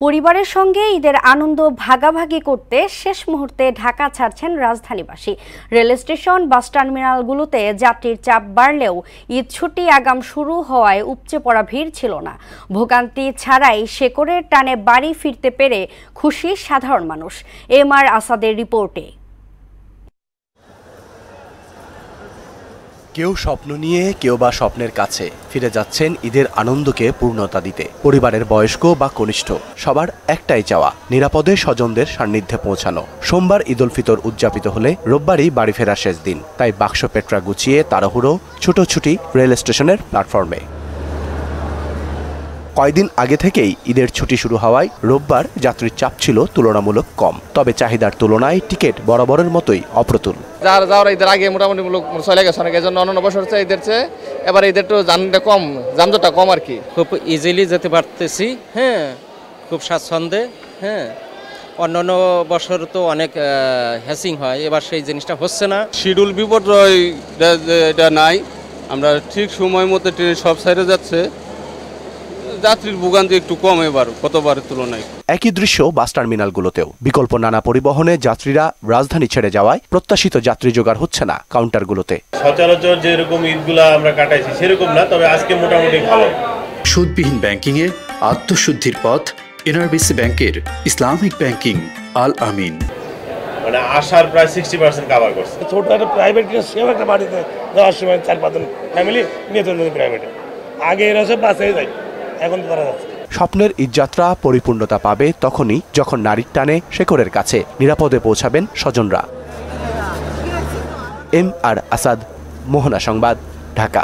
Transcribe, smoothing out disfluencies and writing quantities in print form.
পরিবারের সঙ্গে ঈদের আনন্দ ভাগাভাগি করতে শেষ মুহূর্তে ঢাকা ছাড়ছেন রাজধানীবাসী। রেল স্টেশন, বাস টার্মিনালগুলোতে যাত্রীর চাপ বাড়লেও ঈদ ছুটি আগাম শুরু হওয়ায় উপচে পড়া ভিড় ছিল না। ভোগান্তি ছাড়াই শেকড়ের টানে বাড়ি ফিরতে পেরে খুশি সাধারণ মানুষ। এমআর আসাদের রিপোর্টে। কেউ স্বপ্ন নিয়ে, কেউ বা স্বপ্নের কাছে ফিরে যাচ্ছেন ঈদের আনন্দকে পূর্ণতা দিতে। পরিবারের বয়স্ক বা কনিষ্ঠ সবার একটাই চাওয়া, নিরাপদে স্বজনদের সান্নিধ্যে পৌঁছানো। সোমবার ঈদ উল ফিতর উদযাপিত হলে রোববারই বাড়ি ফেরার শেষ দিন, তাই বাক্স পেট্রা গুছিয়ে তাড়াহুড়ো ছুটোছুটি রেল স্টেশনের প্ল্যাটফর্মে। কয়েকদিন আগে থেকেই ঈদের ছুটি শুরু হওয়ায় রোববার যাত্রীর চাপ ছিল তুলনামূলক কম, তবে চাহিদার তুলনায় টিকিট বরাবরের মতোই অপ্রতুল। যাওয়ার ঈদের আগে মোটামুটি চলে গেছে অনেক, এই জন্য অন্যান্য বছর হচ্ছে ঈদের চেয়ে এবার ঈদের একটু জার্নিটা কম, যানজটটা কম আর কি। খুব ইজিলি যেতে পারতেছি, হ্যাঁ, খুব স্বাচ্ছন্দ্যে। হ্যাঁ, অন্যান্য বছর তো অনেক হ্যাসিং হয়, এবার সেই জিনিসটা হচ্ছে না। শিডিউল বিপর্যয় এটা নাই, আমরা ঠিক সময় মতো ট্রেন সব সাইডে যাচ্ছে, যাত্রীর ভোগান্তি একটু কম এবার গতবারের তুলনায়। একই দৃশ্য বাস টার্মিনালগুলোতেও। বিকল্প নানা পরিবহনে যাত্রীরা রাজধানী ছেড়ে যাওয়ায় প্রত্যাশিত যাত্রী জোগাড় হচ্ছে না কাউন্টারগুলোতে। সচরাচর যেরকম ঈদগুলা আমরা কাটাইছি সেরকম না, তবে আজকে মোটামুটি ভালো। সুদবিহীন ব্যাংকিং এর আত্মশুদ্ধির পথ এনআরবিসি ব্যাংকের ইসলামিক ব্যাংকিং আল আমিন। মানে আসার প্রায় 60% কভার করছে। ছোট একটা প্রাইভেট সেও একটা বাড়িতে যাওয়ার সময় 4-5 জন ফ্যামিলি নিয়ে চলে যেত প্রাইভেটে। আগে এরা সব বাসে যায়, এখন তো তারা যাচ্ছে। স্বপ্নের ঈদযাত্রা পরিপূর্ণতা পাবে তখনই যখন নারীর টানে শেকড়ের কাছে নিরাপদে পৌঁছাবেন স্বজনরা। এমআর আসাদ, মোহনা সংবাদ, ঢাকা।